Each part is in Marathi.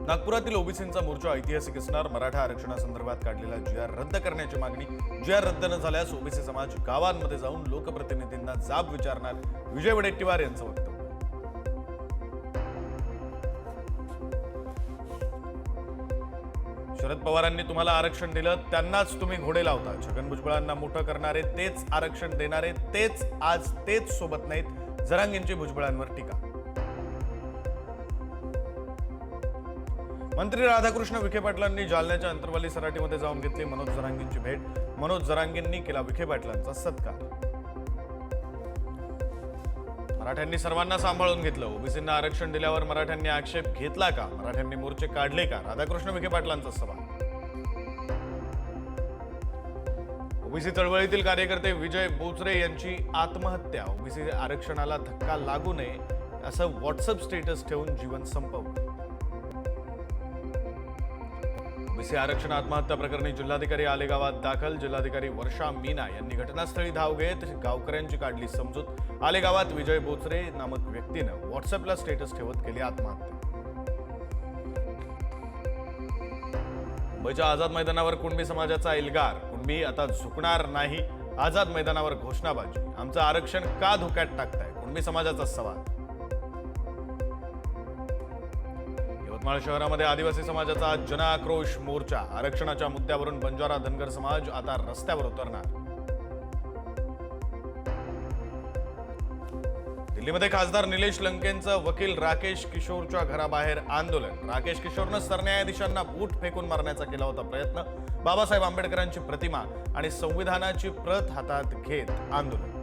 नागपुरातील ओबीसींचा मोर्चा ऐतिहासिक असणार. मराठा आरक्षणासंदर्भात काढलेला जी.आर रद्द करण्याची मागणी. जी.आर रद्द न झाल्यास ओबीसी समाज गावांमध्ये जाऊन लोकप्रतिनिधींना जाब विचारणार. विजय वडेट्टीवार यांचं वक्तव्य. शरद पवारांनी तुम्हाला आरक्षण दिलं, त्यांनाच तुम्ही घोडे लावता. छगन भुजबळांना मोठं करणारे तेच, आरक्षण देणारे तेच, आज तेच सोबत नाहीत. जरांगेंची भुजबळांवर टीका. मंत्री राधाकृष्ण विखे पाटलांनी जालन्याच्या अंतरवाली सराटीमध्ये जाऊन घेतली मनोज जरांगेंची भेट. मनोज जरांगेंनी केला विखे पाटलांचा सत्कार. मराठ्यांनी सर्वांना सांभाळून घेतलं. ओबीसींना आरक्षण दिल्यावर मराठ्यांनी आक्षेप घेतला का? मराठ्यांनी मोर्चे काढले का? राधाकृष्ण विखे पाटलांचा सवाल. ओबीसी चळवळीतील कार्यकर्ते विजय बोचरे यांची आत्महत्या. ओबीसी आरक्षणाला धक्का लागू नये असं व्हॉट्सअप स्टेटस ठेवून जीवन संपवलं. ओबीसी आरक्षण आत्महत्या प्रकरणी जिल्हाधिकारी आलेगावात दाखल. जिल्हाधिकारी वर्षा मीना यांनी घटनास्थळी धाव घेत गावकऱ्यांची काढली समजूत. आलेगावात विजय बोचरे नामक व्यक्तीनं व्हॉट्सअपला स्टेटस ठेवत केली आत्महत्या. मुंबईच्या आझाद मैदानावर कुणबी समाजाचा एल्गार. कुणबी आता झुकणार नाही. आझाद मैदानावर घोषणाबाजी. आमचं आरक्षण का धोक्यात टाकताय? कुणबी समाजाचा सवाल. यवतमाळ शहरामध्ये आदिवासी समाजाचा जनआक्रोश मोर्चा. आरक्षणाच्या मुद्द्यावरून बंजारा धनगर समाज आता रस्त्यावर उतरणार. दिल्लीमध्ये खासदार निलेश लंकेंचं वकील राकेश किशोरच्या घराबाहेर आंदोलन. राकेश किशोरनं सरन्यायाधीशांना बूट फेकून मारण्याचा केला होता प्रयत्न. बाबासाहेब आंबेडकरांची प्रतिमा आणि संविधानाची प्रत हातात घेत आंदोलन.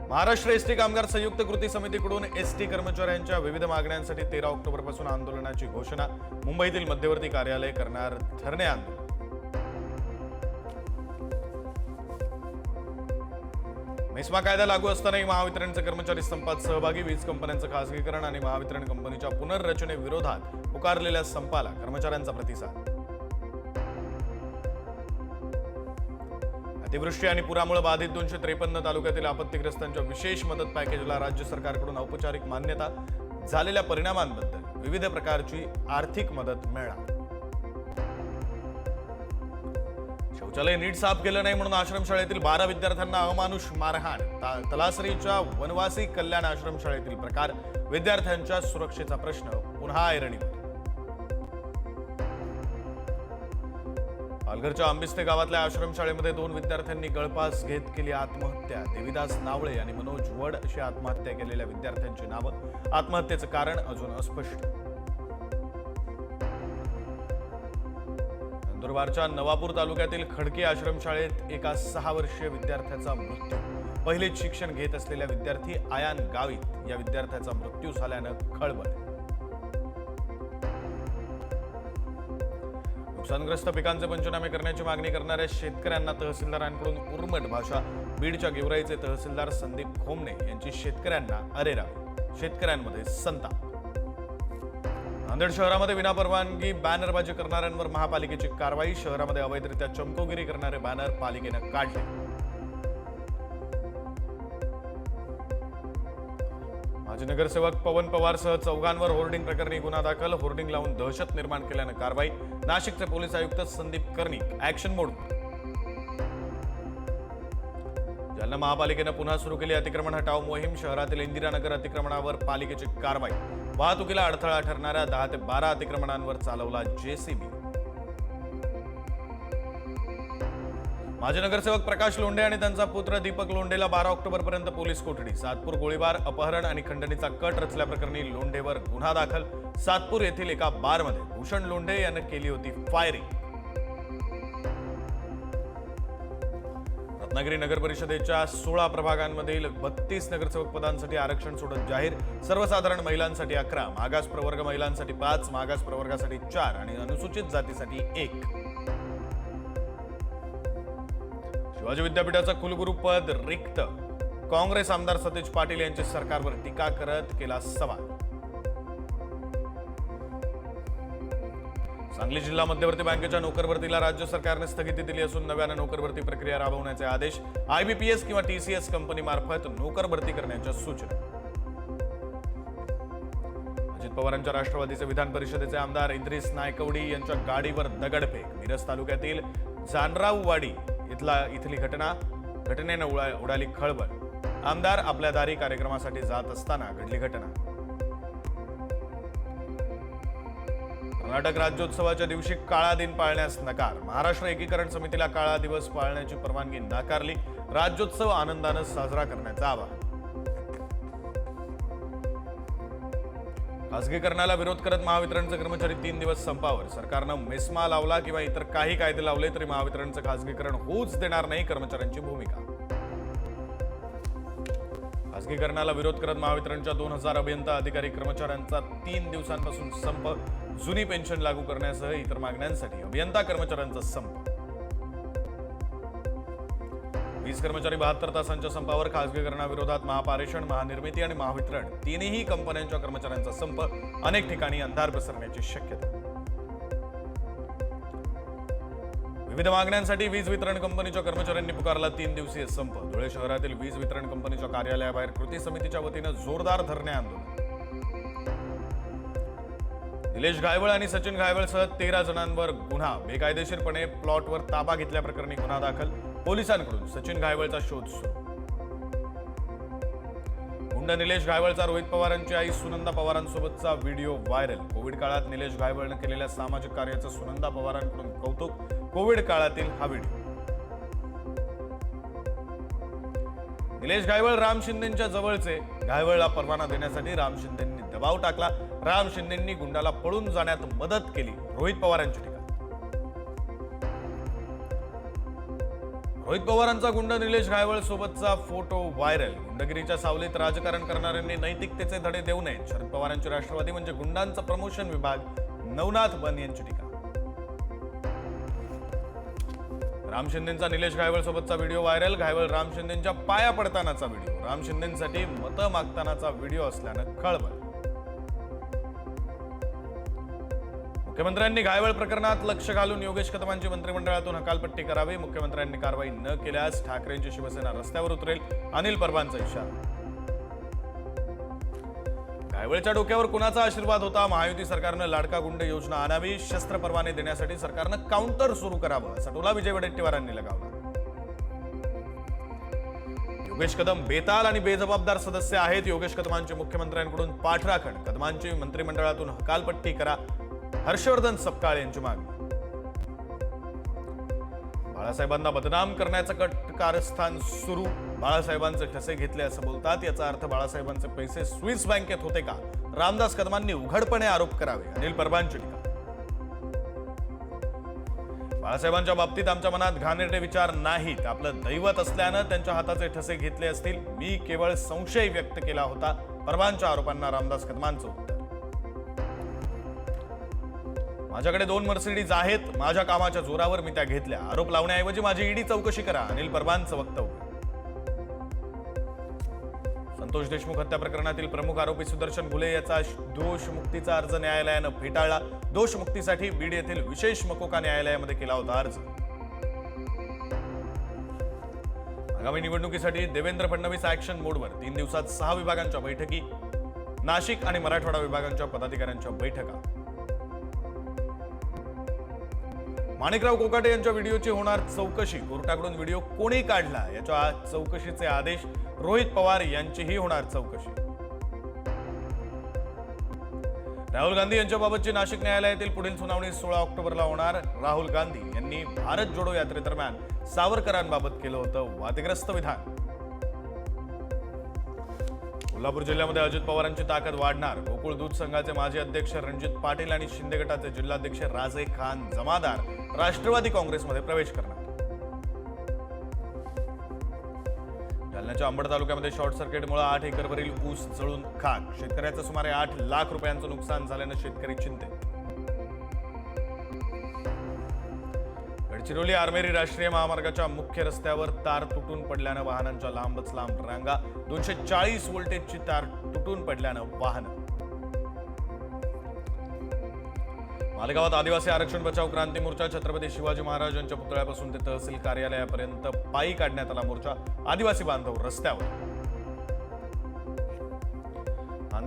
महाराष्ट्र एसटी कामगार संयुक्त कृती समितीकडून एसटी कर्मचाऱ्यांच्या विविध मागण्यांसाठी 13 ऑक्टोबरपासून आंदोलनाची घोषणा. मुंबईतील मध्यवर्ती कार्यालय करणार धरणे आंदोलन. मेस्मा कायदा लागू असतानाही महावितरणचे कर्मचारी संपात सहभागी. वीज कंपन्यांचं खासगीकरण आणि महावितरण कंपनीच्या पुनर्रचनेविरोधात पुकारलेल्या संपाला कर्मचाऱ्यांचा प्रतिसाद. अतिवृष्टी आणि पुरामुळे बाधित 253 तालुक्यातील आपत्तीग्रस्तांच्या विशेष मदत पॅकेजला राज्य सरकारकडून औपचारिक मान्यता. झालेल्या परिणामांबद्दल विविध प्रकारची आर्थिक मदत मिळणार. शौचालय नीट साफ केलं नाही म्हणून आश्रमशाळेतील 12 विद्यार्थ्यांना अमानुष मारहाण. तलासरीच्या वनवासी कल्याण आश्रमशाळेतील प्रकार. विद्यार्थ्यांच्या सुरक्षेचा प्रश्न पुन्हा ऐरणीवर. पालघरच्या आंबिस्ते गावातल्या आश्रमशाळेमध्ये 2 विद्यार्थ्यांनी गळफास घेत केली आत्महत्या. देविदास नावळे आणि मनोज वड अशी आत्महत्या केलेल्या विद्यार्थ्यांची नावं. आत्महत्येचं कारण अजून अस्पष्ट. नंदुरबारच्या नवापूर तालुक्यातील खडकी आश्रमशाळेत एका 6 वर्षीय विद्यार्थ्याचा मृत्यू. पहिलेच शिक्षण घेत असलेल्या विद्यार्थी आयान गावित या विद्यार्थ्याचा मृत्यू झाल्यानं खळबळ. नुकसानग्रस्त पिकांचे पंचनामे करण्याची मागणी करणाऱ्या शेतकऱ्यांना तहसीलदारांकडून उर्मट भाषा. बीडच्या गेवराईचे तहसीलदार संदीप खोमणे यांची शेतकऱ्यांना अरेरावी. शेतकऱ्यांमध्ये संताप. नांदेड शहरामध्ये विनापरवानगी बॅनरबाजी करणाऱ्यांवर महापालिकेची कारवाई. शहरामध्ये अवैधरित्या चमकोगिरी करणारे बॅनर पालिकेनं काढले. माजी नगरसेवक पवन पवारसह 4 होर्डिंग प्रकरणी गुन्हा दाखल. होर्डिंग लावून दहशत निर्माण केल्यानं कारवाई. नाशिकचे पोलीस आयुक्त संदीप कर्णिक ऍक्शन मोड. जालना महापालिकेनं पुन्हा सुरू केली अतिक्रमण हटाव मोहीम. शहरातील इंदिरानगर अतिक्रमणावर पालिकेची कारवाई. वाहतुकीला अडथळा ठरणाऱ्या 10 ते 12 अतिक्रमणांवर चालवला जेसीबी. माजी नगरसेवक प्रकाश लोंढे आणि त्यांचा पुत्र दीपक लोंढेला 12 ऑक्टोबरपर्यंत पोलीस कोठडी. सातपूर गोळीबार, अपहरण आणि खंडणीचा कट रचल्याप्रकरणी लोंढेवर गुन्हा दाखल. सातपूर येथील एका बारमध्ये भूषण लोंढे यानं केली होती फायरिंग. रत्नागिरी नगर परिषदेच्या 16 प्रभागांमधील 32 नगरसेवक पदांसाठी आरक्षण सोडत जाहीर. सर्वसाधारण महिलांसाठी 11, मागास प्रवर्ग महिलांसाठी 5, मागास प्रवर्गासाठी 4 आणि अनुसूचित जातीसाठी 1. शिवाजी विद्यापीठाचं कुलगुरू पद रिक्त. काँग्रेस आमदार सतेज पाटील यांची सरकारवर टीका करत केला सवाल. सांगली जिल्हा मध्यवर्ती बँकेच्या नोकरभरतीला राज्य सरकारने स्थगिती दिली असून नव्याने नोकरभरती प्रक्रिया राबवण्याचे आदेश. आयबीपीएस किंवा टीसीएस कंपनीमार्फत नोकरभरती करण्याच्या सूचना. पवारांच्या राष्ट्रवादीचे विधान परिषदेचे आमदार इद्रिस नायकवडी यांच्या गाडीवर दगडफेक. मिरज तालुक्यातील जानराववाडी इथली घटनेनं उडाली खळबळ. आमदार आपल्या दारी कार्यक्रमासाठी जात असताना घडली घटना. कर्नाटक राज्योत्सवाच्या दिवशी काळा दिन पाळण्यास नकार. महाराष्ट्र एकीकरण समितीला काळा दिवस पाळण्याची परवानगी नाकारली. राज्योत्सव आनंदाने साजरा करण्याचं आवाहन. खासगीकरणाला विरोध करत महावितरणचे कर्मचारी 3 दिवस संपावर. सरकारनं मेस्मा लावला किंवा इतर काही कायदे लावले तरी महावितरणचं खासगीकरण होऊच देणार नाही, कर्मचाऱ्यांची भूमिका. खासगीकरणाला विरोध करत महावितरणच्या 2000 अभियंता अधिकारी कर्मचाऱ्यांचा 3 दिवसांपासून संप. जुनी पेन्शन लागू करण्यासह इतर मागण्यांसाठी अभियंता कर्मचाऱ्यांचा संप. वीज कर्मचारी 72 तासांच्या संपावर. खासगीकरणाविरोधात महापारेषण, महानिर्मिती आणि महावितरण तीनही कंपन्यांच्या कर्मचाऱ्यांचा संप. अनेक ठिकाणी अंधार पसरण्याची शक्यता. विविध मागण्यांसाठी वीज वितरण कंपनीच्या कर्मचाऱ्यांनी पुकारला 3 दिवसीय संप. धुळे शहरातील वीज वितरण कंपनीच्या कार्यालयाबाहेर कृती समितीच्या वतीनं जोरदार धरणे आंदोलन. निलेश घायवळ आणि सचिन घायवळसह 13 जणांवर गुन्हा. बेकायदेशीरपणे प्लॉटवर ताबा घेतल्याप्रकरणी गुन्हा दाखल. पोलिसांकडून सचिन घायवळचा शोध सुरू. गुंड निलेश घायवळचा रोहित पवारांची आई सुनंदा पवारांसोबतचा व्हिडिओ व्हायरल. कोविड काळात निलेश घायवळनं केलेल्या सामाजिक कार्याचं सुनंदा पवारांकडून कौतुक. कोविड काळातील हा व्हिडिओ. निलेश घायवळ राम शिंदेंच्या जवळचे. घायवळला परवाना देण्यासाठी राम शिंदेंनी दबाव टाकला. राम शिंदेंनी गुंडाला पळून जाण्यात मदत केली. रोहित पवारांची टीका. रोहित पवारांचा गुंड निलेश घायवळ सोबतचा फोटो व्हायरल. गुंडगिरीच्या सावलीत राजकारण करणाऱ्यांनी नैतिकतेचे धडे देऊ नयेत. शरद पवारांची राष्ट्रवादी म्हणजे गुंडांचा प्रमोशन विभाग. नवनाथ बन यांची टीका. राम शिंदेंचा निलेश घायवळ सोबतचा व्हिडिओ व्हायरल. घायवळ राम शिंदेंच्या पाया पडतानाचा व्हिडिओ. राम शिंदेंसाठी मतं मागतानाचा व्हिडिओ असल्यानं खळबळ. मुख्यमंत्र्यांनी घायवळ प्रकरणात लक्ष घालून योगेश कदमांची मंत्रिमंडळातून हकालपट्टी करावी. मुख्यमंत्र्यांनी कारवाई न केल्यास ठाकरेंची शिवसेना रस्त्यावर उतरेल. अनिल परबांचा इशारा. घायवळच्या डोक्यावर कुणाचा आशीर्वाद होता? महायुती सरकारनं लाडका गुंड योजना आणावी. शस्त्र परवाने देण्यासाठी सरकारनं काउंटर सुरू करावं असा टोला विजय वडेट्टीवारांनी लगावला. योगेश कदम बेताल आणि बेजबाबदार सदस्य आहेत. योगेश कदमांची मुख्यमंत्र्यांकडून पाठराखण. कदमांची मंत्रिमंडळातून हकालपट्टी करा. हर्षवर्धन सपकाळ यांची मागणी. बाळासाहेबांना बदनाम करण्याचं कारस्थान सुरू. बाळासाहेबांचे ठसे घेतले असं बोलतात. याचा अर्थ बाळासाहेबांचे पैसे स्विस बँकेत होते का? रामदास कदमांनी उघडपणे आरोप करावे. अनिल परबांची टीका. बाळासाहेबांच्या बाबतीत आमच्या मनात घाणेरडे विचार नाहीत. आपलं दैवत असल्यानं त्यांच्या हाताचे ठसे घेतले असतील. मी केवळ संशय व्यक्त केला होता. परबांच्या आरोपांना रामदास कदमांचं उत्तर. माझ्याकडे 2 मर्सिडीज आहेत. माझ्या कामाच्या जोरावर मी त्या घेतल्या. आरोप लावण्याऐवजी माझी ईडी चौकशी करा. अनिल परबांचं वक्तव्य. संतोष देशमुख हत्या प्रकरणातील प्रमुख आरोपी सुदर्शन घुले याचा दोषमुक्तीचा अर्ज न्यायालयानं फेटाळला. दोषमुक्तीसाठी बीड येथील विशेष मकोका न्यायालयामध्ये केला होता अर्ज. आगामी निवडणुकीसाठी देवेंद्र फडणवीस ऍक्शन मोडवर. 3 दिवसात 6 विभागांच्या बैठकी. नाशिक आणि मराठवाडा विभागांच्या पदाधिकाऱ्यांच्या बैठका. माणिकराव कोकाटे यांच्या व्हिडिओची होणार चौकशी. कोर्टाकडून व्हिडिओ कोणी काढला याच्या चौकशीचे आदेश. रोहित पवार यांचीही होणार चौकशी. राहुल गांधी यांच्याबाबतची नाशिक न्यायालयातील पुढील सुनावणी 16 ऑक्टोबरला होणार. राहुल गांधी यांनी भारत जोडो यात्रेदरम्यान सावरकरांबाबत केलं होतं वादग्रस्त विधान. कोल्हापूर जिल्ह्यामध्ये अजित पवारांची ताकद वाढणार. गोकुळ दूध संघाचे माजी अध्यक्ष रणजित पाटील आणि शिंदे गटाचे जिल्हाध्यक्ष राजे खान जमादार राष्ट्रवादी काँग्रेसमध्ये प्रवेश करणार. जालन्याच्या अंबड तालुक्यामध्ये शॉर्ट सर्किटमुळे 8 एकरवरील ऊस जळून खाक. शेतकऱ्याचं सुमारे 8 लाख रुपयांचं नुकसान झाल्यानं शेतकरी चिंतेत. गडचिरोली आरमेरी राष्ट्रीय महामार्गाच्या मुख्य रस्त्यावर तार तुटून पडल्यानं वाहनांच्या लांबच लांब रांगा. 240 व्होल्टेजची तार तुटून पडल्यानं वाहनं. मालेगावात आदिवासी आरक्षण बचाव क्रांती मोर्चा. छत्रपती शिवाजी महाराज यांच्या पुतळ्यापासून ते तहसील कार्यालयापर्यंत पायी काढण्यात आला मोर्चा. आदिवासी बांधव रस्त्यावर.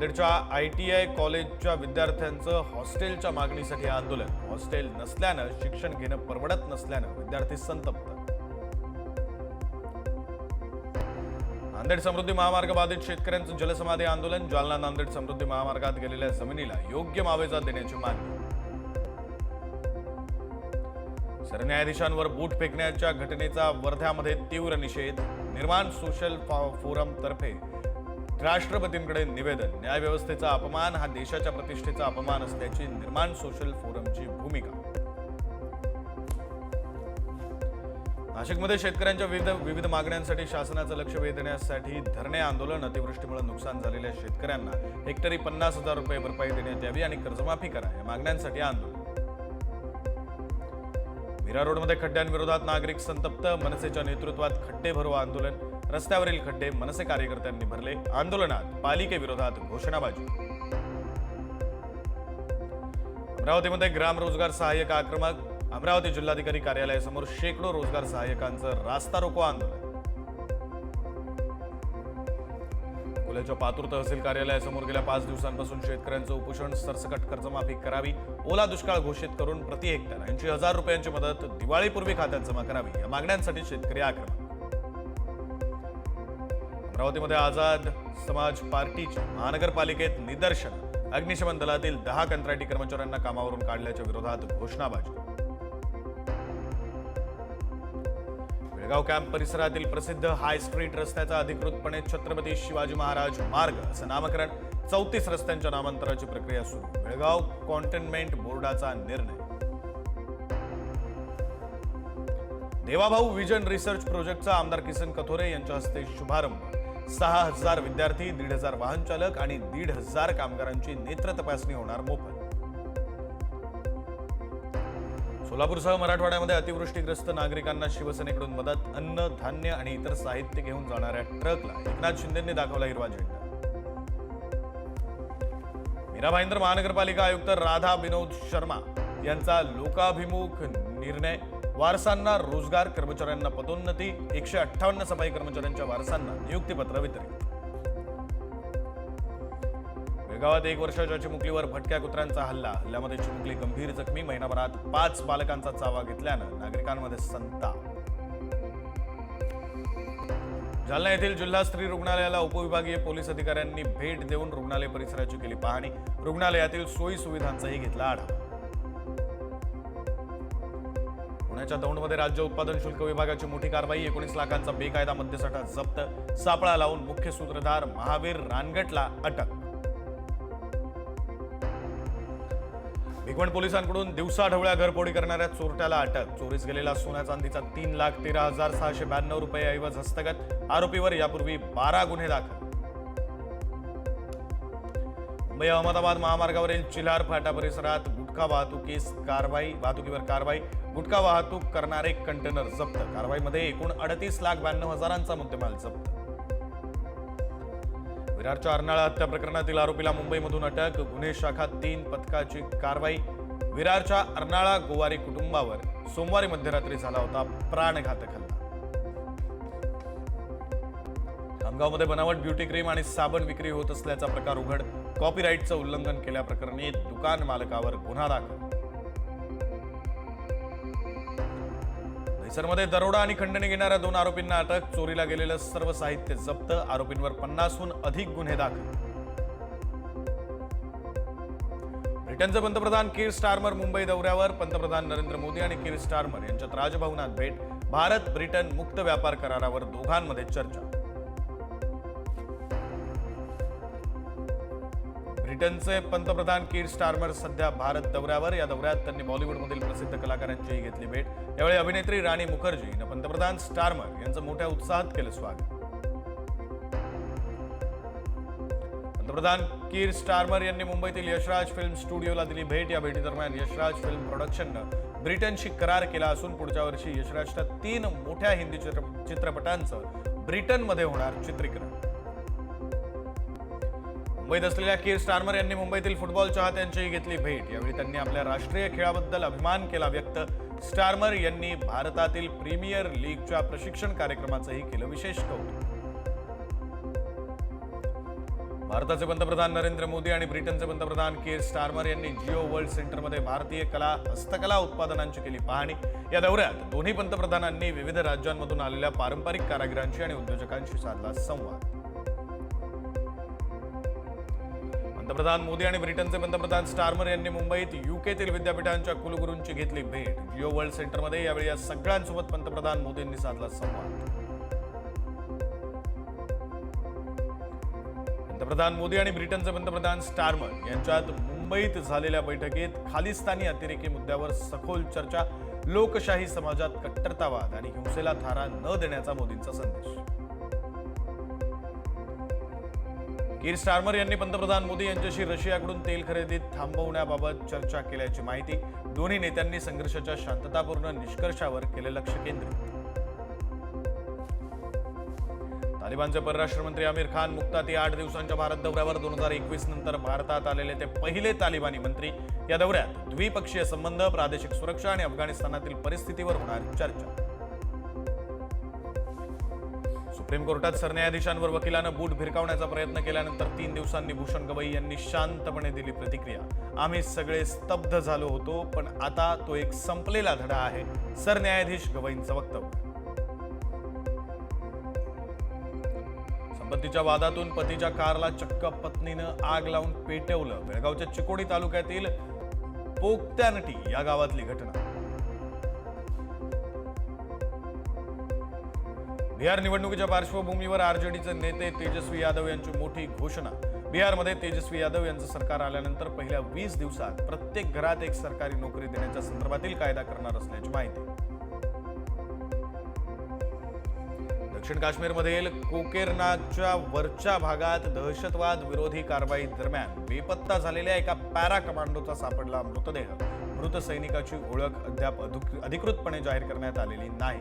नांदेडच्या ITI कॉलेजच्या विद्यार्थ्यांचं हॉस्टेलच्या मागणीसाठी आंदोलन. हॉस्टेल नसल्यानं शिक्षण घेणं परवडत नसल्यानं विद्यार्थी संतप्त. नांदेड समृद्धी महामार्ग बाधित शेतकऱ्यांचं जलसमाधी आंदोलन. जालना नांदेड समृद्धी महामार्गात गेलेल्या जमिनीला योग्य मावेजा देण्याची मागणी. सरन्यायाधीशांवर बूट फेकण्याच्या घटनेचा वर्ध्यामध्ये तीव्र निषेध. निर्माण सोशल फोरम तर्फे राष्ट्रपतींकडे निवेदन. न्यायव्यवस्थेचा अपमान हा देशाच्या प्रतिष्ठेचा अपमान असल्याची निर्माण सोशल फोरमची भूमिका. नाशिकमध्ये शेतकऱ्यांच्या विविध मागण्यांसाठी शासनाचं लक्ष वेधण्यासाठी धरणे आंदोलन. अतिवृष्टीमुळे नुकसान झालेल्या शेतकऱ्यांना हेक्टरी 50,000 रुपये भरपाई देण्यात यावी आणि कर्जमाफी करा या मागण्यांसाठी आंदोलन. मीरा रोडमध्ये खड्ड्यांविरोधात नागरिक संतप्त. मनसेच्या नेतृत्वात खड्डे भरो आंदोलन. रस्त्यावरील खड्डे मनसे कार्यकर्त्यांनी भरले. आंदोलनात पालिकेविरोधात घोषणाबाजी. अमरावतीमध्ये ग्राम रोजगार सहाय्यक आक्रमक. अमरावती जिल्हाधिकारी कार्यालयासमोर शेकडो रोजगार सहाय्यकांचं रास्ता रोको आंदोलन. अकोल्याच्या पातूर तहसील कार्यालयासमोर गेल्या 5 दिवसांपासून शेतकऱ्यांचं उपोषण. सरसकट कर्जमाफी करावी. ओला दुष्काळ घोषित करून प्रति हेक्टर 80,000 रुपयांची मदत दिवाळीपूर्वी खात्यात जमा करावी या मागण्यांसाठी शेतकरी आक्रमक. अमरावतीमध्ये आझाद समाज पार्टीच्या महानगरपालिकेत निदर्शन. अग्निशमन दलातील 10 कंत्राटी कर्मचाऱ्यांना कामावरून काढल्याच्या विरोधात घोषणाबाजी. बेळगाव कॅम्प परिसरातील प्रसिद्ध हाय स्ट्रीट रस्त्याचा अधिकृतपणे छत्रपती शिवाजी महाराज मार्ग असं नामकरण. 34 रस्त्यांच्या नामांतराची प्रक्रिया सुरू. बेळगाव कॉन्टेनमेंट बोर्डाचा निर्णय. देवाभाऊ विजन रिसर्च प्रोजेक्टचा आमदार किसन कथोरे यांच्या हस्ते शुभारंभ. 6,000 विद्यार्थी, 1,500 वाहन चालक आणि 1,500 कामगारांची नेत्र तपासणी होणार मोफत. सोलापूरसह मराठवाड्यामध्ये अतिवृष्टीग्रस्त नागरिकांना शिवसेनेकडून मदत. अन्न, धान्य आणि इतर साहित्य घेऊन जाणाऱ्या ट्रकला एकनाथ शिंदेंनी दाखवला हिरवा झेंडा. मीरा भाईंदर महानगरपालिका आयुक्त राधा विनोद शर्मा यांचा लोकाभिमुख निर्णय. वारसांना रोजगार, कर्मचाऱ्यांना पदोन्नती. 158 सफाई कर्मचाऱ्यांच्या वारसांना नियुक्तीपत्र वितरित. बेळगावात 1 वर्षाच्या चिमुकलीवर भटक्या कुत्र्यांचा हल्ला. हल्ल्यामध्ये चिमुकली गंभीर जखमी. महिनाभरात 5 बालकांचा चावा घेतल्यानं नागरिकांमध्ये संताप. जालना येथील जिल्हा स्त्री रुग्णालयाला उपविभागीय पोलीस अधिकाऱ्यांनी भेट देऊन रुग्णालय परिसराची केली पाहणी. रुग्णालयातील सोयी सुविधांचाही घेतला आढावा. पुण्याच्या दौंडमध्ये राज्य उत्पादन शुल्क विभागाची मोठी कारवाई. 19 लाखांचा बेकायदा मद्यसाठा जप्त. सापळा लावून मुख्य सूत्रधार महावीर रानगटला अटक. भिगवण पोलिसांकडून दिवसाढवळ्या घरफोडी करणाऱ्या चोरट्याला अटक. चोरीस गेलेला सोन्या चांदीचा 3,13,692 रुपये ऐवज हस्तगत. आरोपीवर यापूर्वी 12 गुन्हे दाखल. मुंबई अहमदाबाद महामार्गावरील चिल्हार फाटा परिसरात गुटखा वाहतुकीवर कारवाई. गुटखा वाहतूक करणारे कंटेनर जप्त. कारवाईमध्ये एकूण 38,92,000चा मुद्देमाल जप्त. विरारच्या अर्नाळा हत्या प्रकरणातील आरोपीला मुंबईमधून अटक. गुन्हे शाखा 3 पथकाची कारवाई. विरारच्या अर्नाळा गोवारी कुटुंबावर सोमवारी मध्यरात्री झाला होता प्राणघातक हल्ला. खामगावमध्ये बनावट ब्युटी क्रीम आणि साबण विक्री होत असल्याचा प्रकार उघड. कॉपीराईटचं उल्लंघन केल्याप्रकरणी दुकान मालकावर गुन्हा दाखल. दहिसरमध्ये दरोडा आणि खंडणी घेणाऱ्या 2 आरोपींना अटक. चोरीला गेलेलं सर्व साहित्य जप्त. आरोपींवर 50हून अधिक गुन्हे दाखल. ब्रिटनचे पंतप्रधान कीर स्टारमर मुंबई दौऱ्यावर. पंतप्रधान नरेंद्र मोदी आणि कीर स्टारमर यांच्यात राजभवनात भेट. भारत ब्रिटन मुक्त व्यापार करारावर दोघांमध्ये चर्चा. ब्रिटनचे पंतप्रधान कीर स्टारमर सध्या भारत दौऱ्यावर. या दौऱ्यात त्यांनी बॉलिवूडमधील प्रसिद्ध कलाकारांचीही घेतली भेट. यावेळी अभिनेत्री राणी मुखर्जी यांनी पंतप्रधान स्टारमर यांचं मोठ्या उत्साहात केलं स्वागत. पंतप्रधान कीर स्टारमर यांनी मुंबईतील यशराज फिल्म स्टुडिओला दिली भेट. या भेटीदरम्यान यशराज फिल्म प्रोडक्शननं ब्रिटनशी करार केला असून पुढच्या वर्षी यशराजच्या 3 मोठ्या हिंदी चित्रपटांचं ब्रिटनमध्ये होणार चित्रीकरण. मुंबईत असलेल्या कीर स्टारमर यांनी मुंबईतील फुटबॉल चाहत्यांचीही घेतली भेट. यावेळी त्यांनी आपल्या राष्ट्रीय खेळाबद्दल अभिमान केला व्यक्त. स्टारमर यांनी भारतातील प्रीमियर लीगच्या प्रशिक्षण कार्यक्रमाचंही केलं विशेष कौतुक. भारताचे पंतप्रधान नरेंद्र मोदी आणि ब्रिटनचे पंतप्रधान केर स्टारमर यांनी जिओ वर्ल्ड सेंटरमध्ये भारतीय हस्तकला उत्पादनांची केली पाहणी। या दौऱ्यात दोन्ही पंतप्रधानांनी विविध राज्यांमधून आलेल्या पारंपरिक कारागिरांशी आणि उद्योजकांशी साधला संवाद। पंतप्रधान मोदी आणि ब्रिटनचे पंतप्रधान स्टारमर यांनी मुंबईत यूकेतील विद्यापीठांच्या कुलगुरूंची घेतली भेट। जिओ वर्ल्ड सेंटरमध्ये यावेळी या सगळ्यांसोबत पंतप्रधान मोदींनी साधला संवाद। पंतप्रधान मोदी आणि ब्रिटनचे पंतप्रधान स्टारमर यांच्यात मुंबईत झालेल्या बैठकीत खालिस्तानी अतिरेकी मुद्द्यावर सखोल चर्चा, लोकशाही समाजात कट्टरतावाद आणि हिंसेला थारा न देण्याचा मोदींचा संदेश। कीर स्टारमर यांनी पंतप्रधान मोदी यांच्याशी रशियाकडून तेल खरेदीत थांबवण्याबाबत चर्चा केल्याची माहिती। दोन्ही नेत्यांनी संघर्षाच्या शांततापूर्ण निष्कर्षावर केले लक्ष केंद्रित। तालिबानचे परराष्ट्र मंत्री आमिर खान मुक्ताती 8 दिवसांच्या भारत दौऱ्यावर 2021 नंतर भारतात आलेले ते पहिले तालिबानी मंत्री। या दौऱ्यात द्विपक्षीय संबंध, प्रादेशिक सुरक्षा आणि अफगाणिस्तानातील परिस्थितीवर होणार चर्चा। सुप्रीम कोर्टात सरन्यायाधीशांवर वकिलानं बूट भिरकावण्याचा प्रयत्न केल्यानंतर 3 दिवसांनी भूषण गवई यांनी शांतपणे दिली प्रतिक्रिया। आम्ही सगळे स्तब्ध झालो होतो, पण आता तो एक संपलेला धडा आहे, सरन्यायाधीश गवईंचं वक्तव्य। संपत्तीच्या वादातून पतीच्या कारला चक्क पत्नीनं आग लावून पेटवलं। बेळगावच्या चिकोडी तालुक्यातील पोक्त्यानटी या गावातली घटना। बिहार निवडणुकीच्या पार्श्वभूमीवर आरजेडीचे नेते तेजस्वी यादव यांची मोठी घोषणा। बिहारमध्ये तेजस्वी यादव यांचं सरकार आल्यानंतर पहिल्या 20 दिवसात प्रत्येक घरात एक सरकारी नोकरी देण्याच्या संदर्भातील कायदा करणार असल्याची माहिती। दक्षिण काश्मीरमधील कोकेरनागच्या वरच्या भागात दहशतवाद विरोधी कारवाई दरम्यान बेपत्ता झालेल्या एका पॅरा कमांडोचा सापडला मृतदेह। मृत सैनिकाची ओळख अद्याप अधिकृतपणे जाहीर करण्यात आलेली नाही।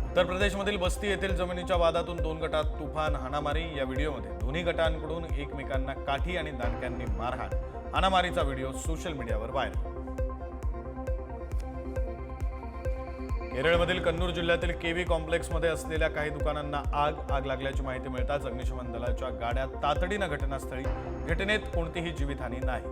उत्तर प्रदेशमधील बस्ती येथील जमिनीच्या वादातून 2 गटात तुफान हाणामारी। या व्हिडिओमध्ये दोन्ही गटांकडून एकमेकांना काठी आणि दांडक्यांनी मारहाण। हाणामारीचा व्हिडिओ सोशल मीडियावर व्हायरल। केरळमधील कन्नूर जिल्ह्यातील केव्ही कॉम्प्लेक्समध्ये असलेल्या काही दुकानांना आग लागल्याची माहिती मिळताच अग्निशमन दलाच्या गाड्या तातडीनं घटनास्थळी। घटनेत कोणतीही जीवितहानी नाही।